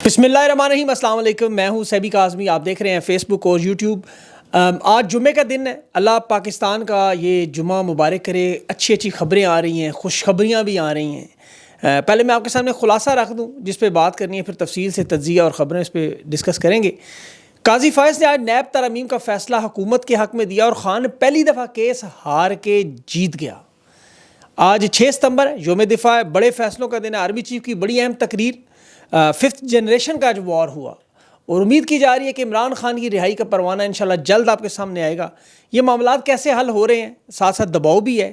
بسم اللہ الرحمن الرحیم، السلام علیکم۔ میں ہوں سیبی کاظمی، آپ دیکھ رہے ہیں فیس بک اور یوٹیوب۔ آج جمعے کا دن ہے، اللہ پاکستان کا یہ جمعہ مبارک کرے۔ اچھی خبریں آ رہی ہیں، خوشخبریاں بھی آ رہی ہیں۔ پہلے میں آپ کے سامنے خلاصہ رکھ دوں جس پہ بات کرنی ہے، پھر تفصیل سے تجزیہ اور خبریں اس پہ ڈسکس کریں گے۔ قاضی فائز نے آج نیب ترامیم کا فیصلہ حکومت کے حق میں دیا اور خان پہلی دفعہ کیس ہار کے جیت گیا۔ آج 6 ستمبر ہے، یوم دفاع ہے، بڑے فیصلوں کا دن ہے۔ آرمی چیف کی بڑی اہم تقریر، 5th جنریشن کا جو وار ہوا، اور امید کی جا رہی ہے کہ عمران خان کی رہائی کا پروانہ انشاءاللہ جلد آپ کے سامنے آئے گا۔ یہ معاملات کیسے حل ہو رہے ہیں، ساتھ ساتھ دباؤ بھی ہے۔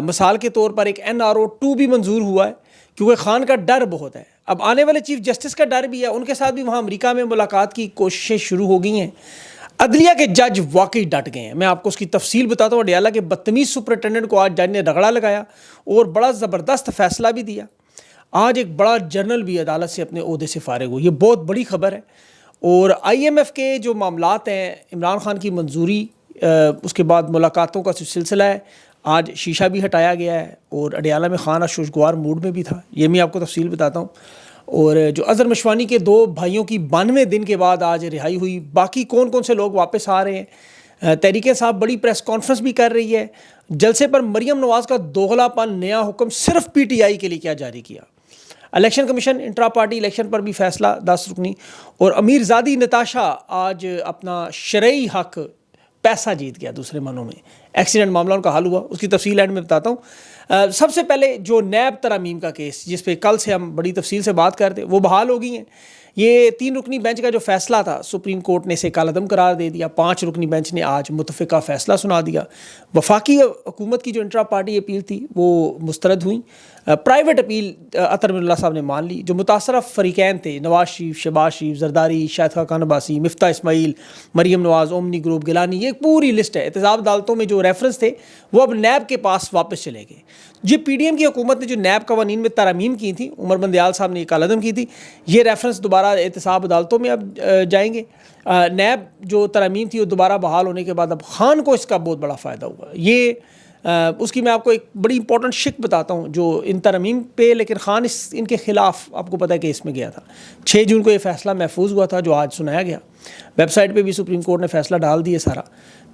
مثال کے طور پر ایک NRO-2 بھی منظور ہوا ہے کیونکہ خان کا ڈر بہت ہے۔ اب آنے والے چیف جسٹس کا ڈر بھی ہے، ان کے ساتھ بھی وہاں امریکہ میں ملاقات کی کوششیں شروع ہو گئی ہیں۔ عدلیہ کے جج واقعی ڈٹ گئے ہیں، میں آپ کو اس کی تفصیل بتاتا ہوں۔ اڈیالہ کے بدتمیز سپرنٹینڈنٹ کو آج جج نے رگڑا لگایا اور بڑا زبردست فیصلہ بھی دیا۔ آج ایک بڑا جرنل بھی عدالت سے اپنے عہدے سے فارغ ہو، یہ بہت بڑی خبر ہے۔ اور IMF کے جو معاملات ہیں، عمران خان کی منظوری، اس کے بعد ملاقاتوں کا سلسلہ ہے، آج شیشہ بھی ہٹایا گیا ہے اور اڈیالہ میں خان خوشگوار موڈ میں بھی تھا، یہ میں آپ کو تفصیل بتاتا ہوں۔ اور جو اظہر مشوانی کے 2 بھائیوں کی 92 دن کے بعد آج رہائی ہوئی۔ باقی کون کون سے لوگ واپس آ رہے ہیں؟ تحریک انصاف بڑی پریس کانفرنس بھی کر رہی ہے۔ جلسے پر مریم نواز کا دوغلا پن، نیا حکم صرف PTI کے لیے کیا جاری کیا۔ Election commission intra party election پر بھی فیصلہ 10 رکنی۔ اور امیر زادی نتاشا آج اپنا شرعی حق پیسہ جیت گیا، دوسرے معنوں میں ایکسیڈنٹ معاملہ ان کا حل ہوا، اس کی تفصیل اینڈ میں بتاتا ہوں۔ سب سے پہلے جو نیب ترامیم کا کیس، جس پہ کل سے ہم بڑی تفصیل سے بات کرتے، وہ بحال ہو گئی ہیں۔ یہ 3 رکنی بینچ کا جو فیصلہ تھا، سپریم کورٹ نے اسے کالعدم قرار دے دیا۔ 5 رکنی بینچ نے آج متفقہ فیصلہ سنا دیا۔ وفاقی حکومت کی جو انٹرا پارٹی اپیل تھی وہ مسترد ہوئیں۔ پرائیویٹ اپیل اطہر من اللہ صاحب نے مان لی۔ جو متاثرہ فریقین تھے، نواز شریف، شہباز شریف، زرداری، شاہد خاقان عباسی، مفتاح اسماعیل، مریم نواز، اومنی گروپ، گیلانی، یہ پوری لسٹ ہے۔ احتساب عدالتوں میں جو ریفرنس تھے وہ اب نیب کے پاس واپس چلے گئے۔ جی PDM کی حکومت نے جو نیب قوانین میں ترامیم کی تھی، عمر بندیال صاحب نے یہ کالعدم کی تھی، یہ ریفرنس دوبارہ احتساب عدالتوں میں اب جائیں گے۔ نیب جو ترامیم تھی وہ دوبارہ بحال ہونے کے بعد اب خان کو اس کا بہت بڑا فائدہ ہوا۔ یہ اس کی میں آپ کو ایک بڑی امپورٹنٹ شک بتاتا ہوں جو ان ترامیم پہ، لیکن خان ان کے خلاف آپ کو پتہ ہے کہ اس میں گیا تھا۔ 6 جون کو یہ فیصلہ محفوظ ہوا تھا جو آج سنایا گیا۔ ویب سائٹ پہ بھی سپریم کورٹ نے فیصلہ ڈال دیا سارا۔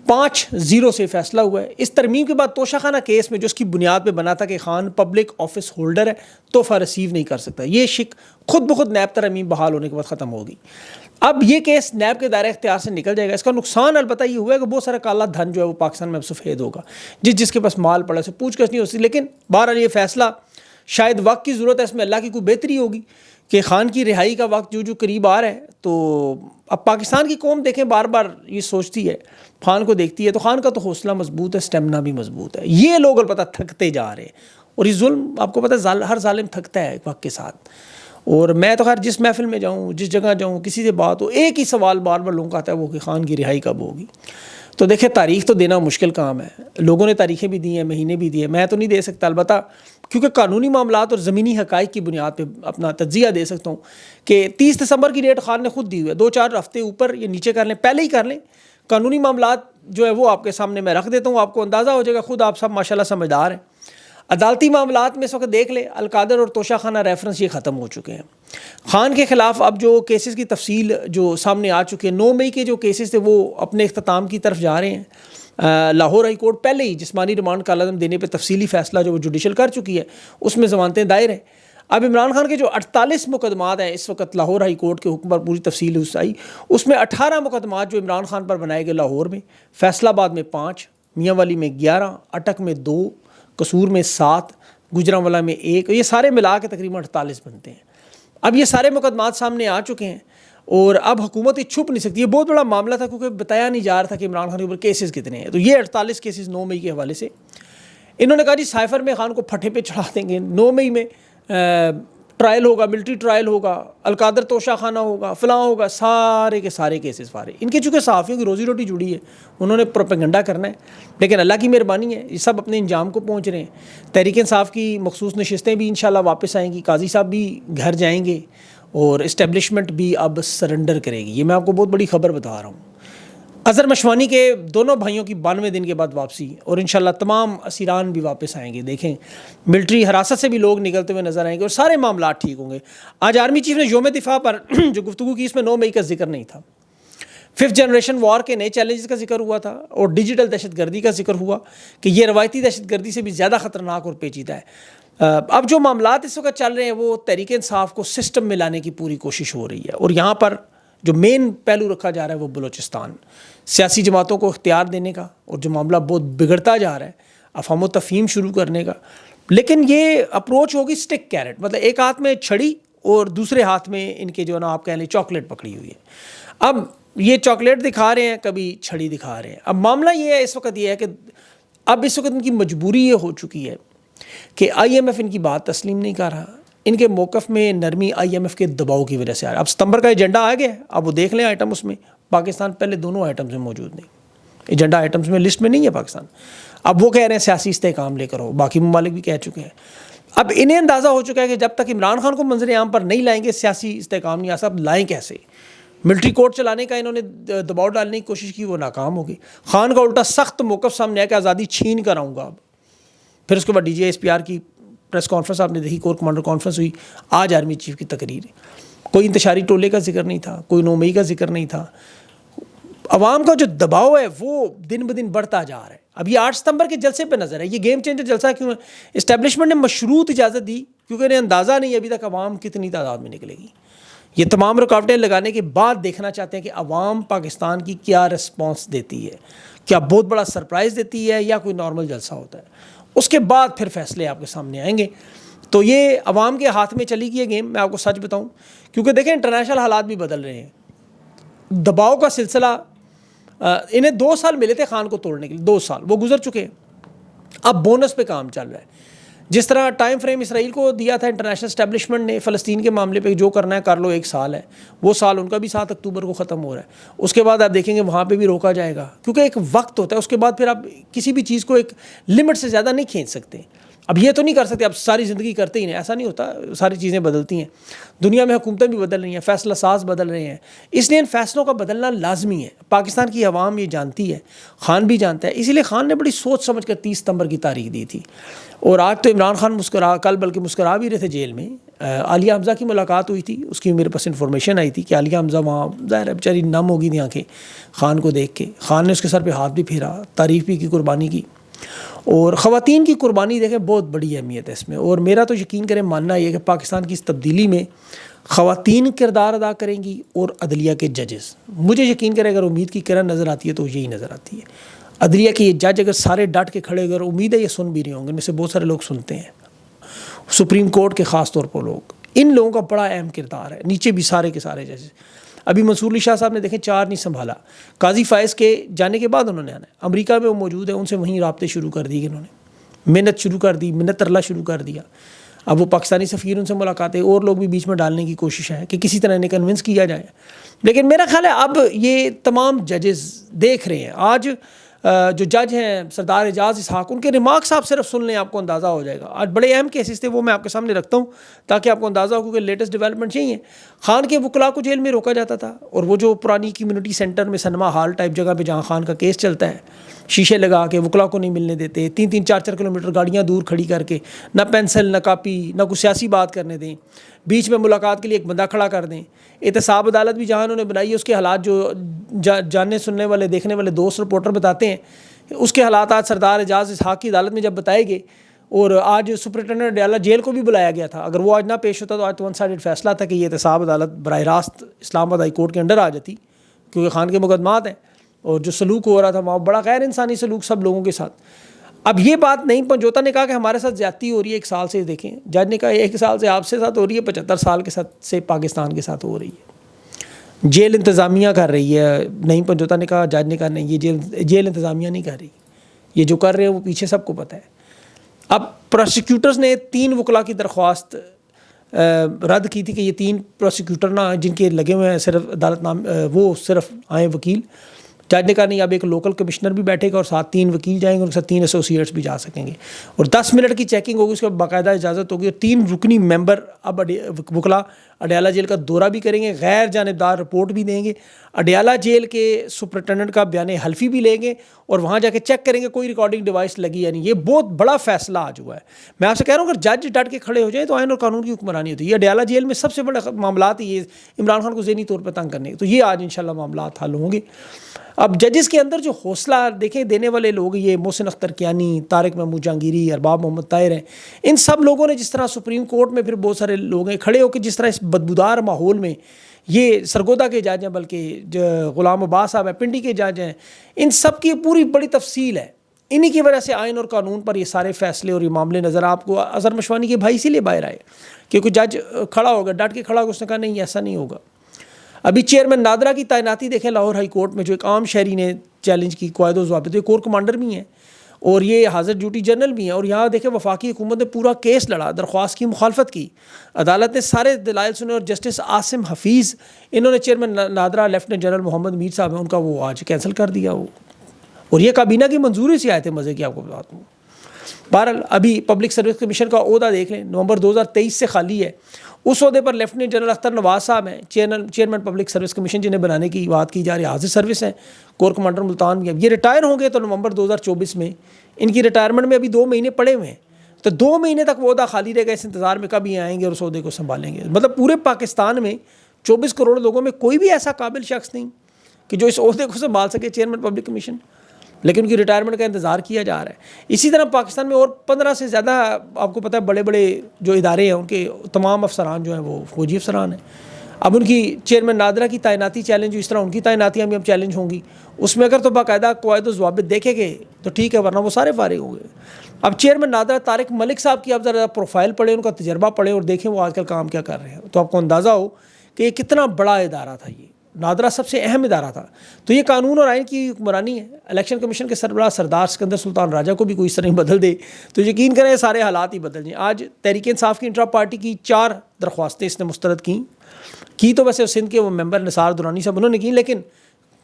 5-0 سے فیصلہ ہوا ہے۔ اس ترمیم کے بعد توشہ خانہ کیس میں جو اس کی بنیاد پہ بنا تھا کہ خان پبلک آفس ہولڈر ہے، تحفہ ریسیو نہیں کر سکتا، یہ شک خود بخود نیب ترمیم بحال ہونے کے بعد ختم ہوگی۔ اب یہ کیس نیب کے دائرہ اختیار سے نکل جائے گا۔ اس کا نقصان البتہ یہ ہوا ہے کہ بہت سارا کالا دھن جو ہے وہ پاکستان میں اب سفید ہوگا، جس کے پاس مال پڑا سے پوچھ گچھ نہیں ہو سکتی۔ لیکن بہرحال یہ فیصلہ شاید وقت کی ضرورت ہے، اس میں اللہ کی کوئی بہتری ہوگی کہ خان کی رہائی کا وقت جو قریب آ رہا ہے۔ تو اب پاکستان کی قوم دیکھیں بار بار یہ سوچتی ہے، خان کو دیکھتی ہے، تو خان کا تو حوصلہ مضبوط ہے، سٹیمنا بھی مضبوط ہے۔ یہ لوگ البتہ تھکتے جا رہے ہیں، اور یہ ظلم آپ کو پتہ ہے ہر ظالم تھکتا ہے وقت کے ساتھ۔ اور میں تو خیر جس محفل میں جاؤں، جس جگہ جاؤں، کسی سے بات ہو، ایک ہی سوال بار بار لوگوں کا آتا ہے، وہ کہ خان کی رہائی کب ہوگی۔ تو دیکھیں تاریخ تو دینا مشکل کام ہے، لوگوں نے تاریخیں بھی دی ہیں، مہینے بھی دیے، میں تو نہیں دے سکتا، البتہ کیونکہ قانونی معاملات اور زمینی حقائق کی بنیاد پہ اپنا تجزیہ دے سکتا ہوں کہ 30 دسمبر کی ڈیٹ خان نے خود دی ہوئی ہے۔ 2-4 ہفتے اوپر یا نیچے کر لیں، پہلے ہی کر لیں۔ قانونی معاملات جو ہے وہ آپ کے سامنے میں رکھ دیتا ہوں، آپ کو اندازہ ہو جائے گا، خود آپ سب ماشاءاللہ سمجھدار ہیں۔ عدالتی معاملات میں اس وقت دیکھ لیں، القادر اور توشہ خانہ ریفرنس یہ ختم ہو چکے ہیں۔ خان کے خلاف اب جو کیسز کی تفصیل جو سامنے آ چکے ہیں، 9 مئی کے جو کیسز تھے وہ اپنے اختتام کی طرف جا رہے ہیں۔ لاہور ہائی کورٹ پہلے ہی جسمانی ریمانڈ کا عدم دینے پہ تفصیلی فیصلہ جو وہ جوڈیشل کر چکی ہے، اس میں ضمانتیں دائر ہیں۔ اب عمران خان کے جو 48 مقدمات ہیں اس وقت لاہور ہائی کورٹ کے حکم پر پوری تفصیل آئی، اس میں 18 مقدمات جو عمران خان پر بنائے گئے لاہور میں، فیصلہ آباد میں 5، میاں والی میں 11، اٹک میں 2، قصور میں 7، گجرانوالہ میں 1، یہ سارے ملا کے تقریباً 48 بنتے ہیں۔ اب یہ سارے مقدمات سامنے آ چکے ہیں اور اب حکومت یہ چھپ نہیں سکتی۔ یہ بہت بڑا معاملہ تھا کیونکہ بتایا نہیں جا رہا تھا کہ عمران خان کے اوپر کیسز کتنے ہیں۔ تو یہ 48 کیسز 9 مئی کے حوالے سے انہوں نے کہا جی سائفر میں خان کو پھٹے پہ چڑھا دیں گے، 9 مئی میں ٹرائل ہوگا، ملٹری ٹرائل ہوگا، القادر توشہ خانہ ہوگا، فلاں ہوگا، سارے کے سارے کیسز فارے۔ ان کے چونکہ صحافیوں کی روزی روٹی جڑی ہے، انہوں نے پروپیگنڈا کرنا ہے، لیکن اللہ کی مہربانی ہے یہ سب اپنے انجام کو پہنچ رہے ہیں۔ تحریک انصاف کی مخصوص نشستیں بھی انشاءاللہ واپس آئیں گی، قاضی صاحب بھی گھر جائیں گے اور اسٹیبلشمنٹ بھی اب سرنڈر کرے گی۔ یہ میں آپ کو بہت بڑی خبر بتا رہا ہوں۔ اظہر مشوانی کے دونوں بھائیوں کی 92 دن کے بعد واپسی، اور انشاءاللہ تمام اسیران بھی واپس آئیں گے. دیکھیں ملٹری حراست سے بھی لوگ نکلتے ہوئے نظر آئیں گے اور سارے معاملات ٹھیک ہوں گے. آج آرمی چیف نے یوم دفاع پر جو گفتگو کی اس میں 9 مئی کا ذکر نہیں تھا. 5th جنریشن وار کے نئے چیلنجز کا ذکر ہوا تھا اور ڈیجیٹل دہشت گردی کا ذکر ہوا کہ یہ روایتی دہشت گردی سے بھی زیادہ خطرناک اور پیچیدہ ہے. اب جو معاملات اس وقت چل رہے ہیں وہ تحریک انصاف کو سسٹم میں لانے کی پوری کوشش ہو رہی ہے، اور یہاں پر جو مین پہلو رکھا جا رہا ہے وہ بلوچستان، سیاسی جماعتوں کو اختیار دینے کا، اور جو معاملہ بہت بگڑتا جا رہا ہے افہام و تفہیم شروع کرنے کا. لیکن یہ اپروچ ہوگی سٹک کیرٹ، مطلب ایک ہاتھ میں چھڑی اور دوسرے ہاتھ میں ان کے جو ہے نا آپ کہہ لیں چاکلیٹ پکڑی ہوئی ہے. اب یہ چاکلیٹ دکھا رہے ہیں، کبھی چھڑی دکھا رہے ہیں. اب معاملہ یہ ہے اس وقت یہ ہے کہ اب اس وقت ان کی مجبوری یہ ہو چکی ہے کہ IMF ان کی بات تسلیم نہیں کر رہا. ان کے موقف میں نرمی IMF کے دباؤ کی وجہ سے آ رہا ہے. اب ستمبر کا ایجنڈا آ گیا ہے، اب وہ دیکھ لیں آئٹم اس میں. پاکستان پہلے دونوں آئٹمز میں موجود نہیں، ایجنڈا آئٹمز میں لسٹ میں نہیں ہے پاکستان. اب وہ کہہ رہے ہیں سیاسی استحکام لے کر ہو، باقی ممالک بھی کہہ چکے ہیں. اب انہیں اندازہ ہو چکا ہے کہ جب تک عمران خان کو منظر عام پر نہیں لائیں گے سیاسی استحکام نہیں آ سکتا. اب لائیں کیسے؟ ملٹری کورٹ چلانے کا انہوں نے دباؤ ڈالنے کی کوشش کی، وہ ناکام ہوگی. خان کا الٹا سخت موقف سامنے آیا کہ آزادی چھین کر آؤں گا. اب پھر اس کے بعد DGSPR کی پریس کانفرنس آپ نے دیکھی، کور کمانڈر کانفرنس ہوئی. آج آرمی چیف کی تقریر ہے، کوئی انتشاری ٹولے کا ذکر نہیں تھا، کوئی 9 مئی کا ذکر نہیں تھا. عوام کا جو دباؤ ہے وہ دن بدن بڑھتا جا رہا ہے. اب یہ 8 ستمبر کے جلسے پہ نظر ہے. یہ گیم چینجر جلسہ کیوں ہے؟ اسٹیبلشمنٹ نے مشروط اجازت دی کیونکہ انہیں اندازہ نہیں ابھی تک عوام کتنی تعداد میں نکلے گی. یہ تمام رکاوٹیں لگانے کے بعد دیکھنا چاہتے ہیں کہ عوام پاکستان کی کیا رسپانس دیتی ہے، کیا بہت بڑا سرپرائز دیتی ہے یا کوئی نارمل جلسہ ہوتا ہے. اس کے بعد پھر فیصلے آپ کے سامنے آئیں گے. تو یہ عوام کے ہاتھ میں چلی گئی ہے گیم، میں آپ کو سچ بتاؤں. کیونکہ دیکھیں انٹرنیشنل حالات بھی بدل رہے ہیں. دباؤ کا سلسلہ انہیں 2 سال ملے تھے خان کو توڑنے کے لیے، 2 سال وہ گزر چکے ہیں. اب بونس پہ کام چل رہا ہے. جس طرح ٹائم فریم اسرائیل کو دیا تھا انٹرنیشنل اسٹیبلشمنٹ نے فلسطین کے معاملے پہ جو کرنا ہے کر لو، 1 سال ہے، وہ سال ان کا بھی 7 اکتوبر کو ختم ہو رہا ہے. اس کے بعد آپ دیکھیں گے وہاں پہ بھی روکا جائے گا کیونکہ ایک وقت ہوتا ہے. اس کے بعد پھر آپ کسی بھی چیز کو ایک لمٹ سے زیادہ نہیں کھینچ سکتے. اب یہ تو نہیں کر سکتے اب ساری زندگی کرتے ہی نہیں، ایسا نہیں ہوتا. ساری چیزیں بدلتی ہیں، دنیا میں حکومتیں بھی بدل رہی ہیں، فیصلہ ساز بدل رہے ہیں. اس لیے ان فیصلوں کا بدلنا لازمی ہے. پاکستان کی عوام یہ جانتی ہے، خان بھی جانتا ہے. اسی لیے خان نے بڑی سوچ سمجھ کر 30 ستمبر کی تاریخ دی تھی. اور آج تو عمران خان کل بلکہ مسکرا بھی رہے تھے جیل میں. عالیہ حمزہ کی ملاقات ہوئی تھی، اس کی میرے پاس انفارمیشن آئی تھی کہ عالیہ حمزہ وہاں ظاہر ہے بیچاری نم ہوگی تھی آنکھیں خان کو دیکھ کے. خان نے اس کے سر پہ ہاتھ بھی پھیرا، تعریف بھی کی قربانی کی. اور خواتین کی قربانی دیکھیں بہت بڑی اہمیت ہے اس میں. اور میرا تو یقین کریں ماننا یہ کہ پاکستان کی اس تبدیلی میں خواتین کردار ادا کریں گی اور عدلیہ کے ججز. مجھے یقین کریں اگر امید کی کرن نظر آتی ہے تو یہی نظر آتی ہے. عدلیہ کے یہ جج اگر سارے ڈٹ کے کھڑے، اگر امید ہے یہ سن بھی رہے ہوں گے، ان میں سے بہت سارے لوگ سنتے ہیں، سپریم کورٹ کے خاص طور پر لوگ، ان لوگوں کا بڑا اہم کردار ہے. نیچے بھی سارے کے سارے ججز. ابھی منصور علی شاہ صاحب نے دیکھیں 4 نہیں سنبھالا. قاضی فائز کے جانے کے بعد انہوں نے آنا ہے. امریکہ میں وہ موجود ہے، ان سے وہیں رابطے شروع کر دیے، انہوں نے محنت شروع کر دی، منت ترلا شروع کر دیا. اب وہ پاکستانی سفیر ان سے ملاقاتیں اور لوگ بھی بیچ میں ڈالنے کی کوشش ہے کہ کسی طرح انہیں کنونس کیا جائے. لیکن میرا خیال ہے اب یہ تمام ججز دیکھ رہے ہیں. آج جو جج ہیں سردار اعجاز اسحاق، ان کے ریمارکس آپ صرف سن لیں آپ کو اندازہ ہو جائے گا. آج بڑے اہم کیسز تھے، وہ میں آپ کے سامنے رکھتا ہوں تاکہ آپ کو اندازہ ہو، کیونکہ لیٹسٹ ڈیولپمنٹ یہی ہیں. خان کے وکلاء کو جیل میں روکا جاتا تھا، اور وہ جو پرانی کمیونٹی سینٹر میں سنما ہال ٹائپ جگہ پہ جہاں خان کا کیس چلتا ہے، شیشے لگا کے وکلاء کو نہیں ملنے دیتے. 3 4 کلومیٹر گاڑیاں دور کھڑی کر کے، نہ پینسل نہ کاپی نہ کوئی سیاسی بات کرنے دیں. بیچ میں ملاقات کے لیے ایک بندہ کھڑا کر دیں. احتساب عدالت بھی جہاں انہوں نے بنائی ہے، اس کے حالات جو جاننے سننے والے دیکھنے والے دوست رپورٹر بتاتے ہیں، اس کے حالات آج سردار اعجاز اسحاق کی عدالت میں جب بتائے گئے. اور آج سپرنٹینڈنٹ ڈیالہ جیل کو بھی بلایا گیا تھا. اگر وہ آج نہ پیش ہوتا تو آج تو 1 سائیڈڈ فیصلہ تھا کہ یہ احتساب عدالت براہ راست اسلام آباد ہائی کورٹ کے انڈر آ جاتی، کیونکہ خان کے مقدمات ہیں. اور جو سلوک ہو رہا تھا وہاں بڑا غیر انسانی سلوک سب لوگوں کے ساتھ. اب یہ بات نہیں پنجوتا نے کہا کہ ہمارے ساتھ زیادتی ہو رہی ہے 1 سال سے. دیکھیں جج نے کہا 1 سال سے آپ سے ساتھ ہو رہی ہے، 75 سال کے ساتھ سے پاکستان کے ساتھ ہو رہی ہے. جیل انتظامیہ کر رہی ہے. نہیں پنجوتا نے کہا، جج نے کہا نہیں، یہ جیل انتظامیہ نہیں کر رہی، یہ جو کر رہے ہیں وہ پیچھے سب کو پتہ ہے. اب پروسیکیوٹرز نے 3 وکلاء کی درخواست رد کی تھی کہ یہ 3 پروسیکیوٹر نہ جن کے لگے ہوئے ہیں صرف عدالت نام، وہ صرف آئیں وکیل جج نے کہا نہیں اب ایک لوکل کمشنر بھی بیٹھے گا اور ساتھ 3 وکیل جائیں گے، ان کے ساتھ 3 ایسوسیٹس بھی جا سکیں گے، اور 10 منٹ کی چیکنگ ہوگی، اس کے باقاعدہ اجازت ہوگی، اور 3 رکنی ممبر اب وکلا اڈیالہ جیل کا دورہ بھی کریں گے، غیر جانبدار رپورٹ بھی دیں گے، اڈیالہ جیل کے سپرنٹینڈنٹ کا بیان حلفی بھی لیں گے، اور وہاں جا کے چیک کریں گے کوئی ریکارڈنگ ڈیوائس لگی یا نہیں۔ یہ بہت بڑا فیصلہ آج ہوا ہے۔ میں آپ سے کہہ رہا ہوں اگر جج ڈٹ کے کھڑے ہو جائیں تو آئین اور قانون کی حکمرانی ہوتی ہے۔ یہ اڈیالہ جیل میں سب سے بڑے معاملات یہ عمران خان کو ذہنی طور پہ تنگ کرنے، تو یہ آج انشاءاللہ معاملات حل ہوں گے۔ اب ججز کے اندر جو حوصلہ دیکھیں دینے والے لوگ، یہ محسن اختر کیانی، طارق محمود جہانگیری، ارباب محمد طاہر ہیں، ان سب لوگوں نے جس طرح سپریم کورٹ میں پھر بہت سارے لوگ ہیں کھڑے ہو کے جس طرح اس بدبودار ماحول میں، یہ سرگودا کے جج ہیں، بلکہ غلام عباس صاحب ہیں، پنڈی کے جج ہیں، ان سب کی پوری بڑی تفصیل ہے۔ انہی کی وجہ سے آئین اور قانون پر یہ سارے فیصلے اور یہ معاملے نظر آپ کو اظہر مشوانی کے بھائی اسی لیے باہر آئے کہ کوئی جج کھڑا ہوگا، ڈٹ کے کھڑا ہوگا، اس نے کہا نہیں ایسا نہیں ہوگا۔ ابھی چیئرمین نادرا کی تعیناتی دیکھیں لاہور ہائی کورٹ میں، جو ایک عام شہری نے چیلنج کی، قواعد و ضوابط، یہ کور کمانڈر بھی ہیں اور یہ حاضر ڈیوٹی جنرل بھی ہیں، اور یہاں دیکھیں وفاقی حکومت نے پورا کیس لڑا، درخواست کی، مخالفت کی، عدالت نے سارے دلائل سنے، اور جسٹس عاصم حفیظ انہوں نے چیئرمین نادرا، لیفٹیننٹ جنرل محمد میر صاحب ہیں، ان کا وہ آج کینسل کر دیا وہ، اور یہ کابینہ کی منظوری سے آئے تھے، مزے کی آپ کو بتاتا ہوں۔ بہرحال ابھی پبلک سروس کمیشن کا عہدہ دیکھ لیں، نومبر 2023 سے خالی ہے، اس عہدے پر لیفٹیننٹ جنرل اختر نواز صاحب ہیں، چیئرمین پبلک سروس کمیشن جنہیں بنانے کی بات کی جا رہی ہے، حاضر سروس ہیں، کور کمانڈر ملتان بھی ہیں، یہ ریٹائر ہوں گے تو نومبر 2024 میں، ان کی ریٹائرمنٹ میں ابھی 2 مہینے پڑے ہوئے ہیں، تو 2 مہینے تک وہ عہدہ خالی رہے گا، اس انتظار میں کبھی آئیں گے اور اس عہدے کو سنبھالیں گے۔ مطلب پورے پاکستان میں 24 کروڑ لوگوں میں کوئی بھی ایسا قابل شخص نہیں کہ جو اس عہدے کو سنبھال سکے، چیئرمین پبلک کمیشن، لیکن ان کی ریٹائرمنٹ کا انتظار کیا جا رہا ہے۔ اسی طرح پاکستان میں اور 15 سے زیادہ آپ کو پتہ ہے بڑے بڑے جو ادارے ہیں، ان کے تمام افسران جو ہیں وہ فوجی افسران ہیں۔ اب ان کی چیئرمین نادرا کی تعیناتی چیلنج، اس طرح ان کی تعیناتیاں بھی اب چیلنج ہوں گی، اس میں اگر تو باقاعدہ قواعد و ضوابط دیکھے گئے تو ٹھیک ہے، ورنہ وہ سارے فارغ ہو گئے۔ اب چیئرمین نادرا طارق ملک صاحب کی آپ ذرا پروفائل پڑھیں، ان کا تجربہ پڑھیں اور دیکھیں وہ آج کل کام کیا کر رہے ہیں، تو آپ کو اندازہ ہو کہ یہ کتنا بڑا ادارہ تھا۔ یہ نادرا سب سے اہم ادارہ تھا، تو یہ قانون اور آئین کی حکمرانی ہے۔ الیکشن کمیشن کے سربراہ سردار سکندر سلطان راجہ کو بھی کوئی اس طرح بدل دے تو یقین کریں سارے حالات ہی بدل جائیں۔ آج تحریک انصاف کی انٹرا پارٹی کی 4 درخواستیں اس نے مسترد کی تو ویسے سندھ کے وہ ممبر نثار درانی صاحب انہوں نے کی، لیکن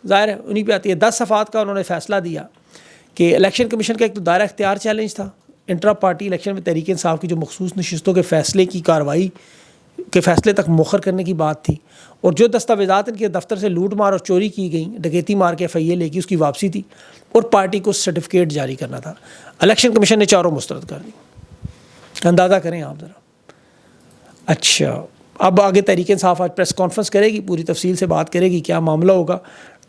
ظاہر ہے انہیں پہ آتی ہے 10 صفحات کا انہوں نے فیصلہ دیا کہ الیکشن کمیشن کا ایک تو دائرہ اختیار چیلنج تھا، انٹرا پارٹی الیکشن میں تحریک انصاف کی جو مخصوص نشستوں کے فیصلے کی کارروائی کے فیصلے تک مؤخر کرنے کی بات تھی، اور جو دستاویزات ان کے دفتر سے لوٹ مار اور چوری کی گئیں، ڈکیتی مار کے FIA لے کی، اس کی واپسی تھی، اور پارٹی کو سرٹیفکیٹ جاری کرنا تھا۔ الیکشن کمیشن نے 4 مسترد کر دی۔ اندازہ کریں آپ ذرا۔ اچھا اب آگے تحریک انصاف آج پریس کانفرنس کرے گی، پوری تفصیل سے بات کرے گی کیا معاملہ ہوگا،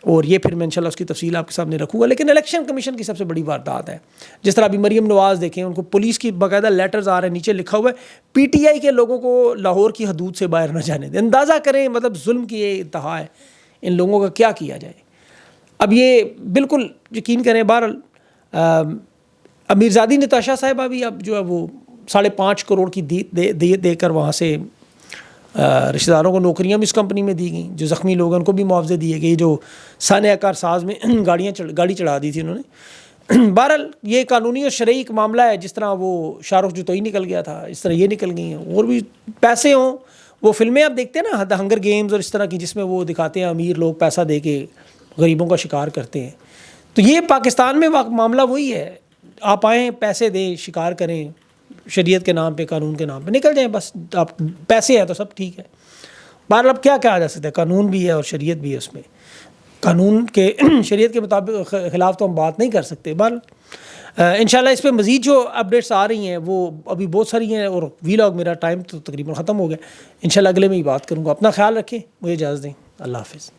اور یہ پھر میں انشاءاللہ اس کی تفصیل آپ کے سامنے رکھوں گا۔ لیکن الیکشن کمیشن کی سب سے بڑی واردات ہے، جس طرح ابھی مریم نواز دیکھیں، ان کو پولیس کی باقاعدہ لیٹرز آ رہے ہیں، نیچے لکھا ہوا ہے PTI کے لوگوں کو لاہور کی حدود سے باہر نہ جانے دیں۔ اندازہ کریں مطلب ظلم کی یہ انتہا ہے، ان لوگوں کا کیا کیا جائے۔ اب یہ بالکل یقین کریں، بہرحال امیرزادی نتاشا صاحبہ بھی اب جو ہے وہ 5.5 کروڑ کی دے کر وہاں سے رشتہ داروں کو نوکریاں بھی اس کمپنی میں دی گئیں، جو زخمی لوگ ہیں ان کو بھی معاوضے دیے گئے، جو صانع کار ساز میں گاڑی چڑھا دی تھی انہوں نے۔ بہرحال یہ قانونی اور شرعی ایک معاملہ ہے، جس طرح وہ شاہ رخ جوتوئی نکل گیا تھا، اس طرح یہ نکل گئی ہیں، اور بھی پیسے ہوں۔ وہ فلمیں آپ دیکھتے ہیں نا، دا ہنگر گیمز اور اس طرح کی، جس میں وہ دکھاتے ہیں امیر لوگ پیسہ دے کے غریبوں کا شکار کرتے ہیں، تو یہ پاکستان میں معاملہ وہی ہے۔ آپ آئیں، پیسے دیں، شکار کریں، شریعت کے نام پہ، قانون کے نام پہ نکل جائیں، بس آپ پیسے ہیں تو سب ٹھیک ہے۔ بہرحال اب کیا کہا جا سکتا ہے، قانون بھی ہے اور شریعت بھی ہے، اس میں قانون کے شریعت کے مطابق خلاف تو ہم بات نہیں کر سکتے۔ بہرحال انشاءاللہ اس پہ مزید جو اپڈیٹس آ رہی ہیں وہ ابھی بہت ساری ہیں، اور ویلاگ میرا ٹائم تو تقریباً ختم ہو گیا، انشاءاللہ اگلے میں ہی بات کروں گا۔ اپنا خیال رکھیں، مجھے اجازت دیں، اللہ حافظ۔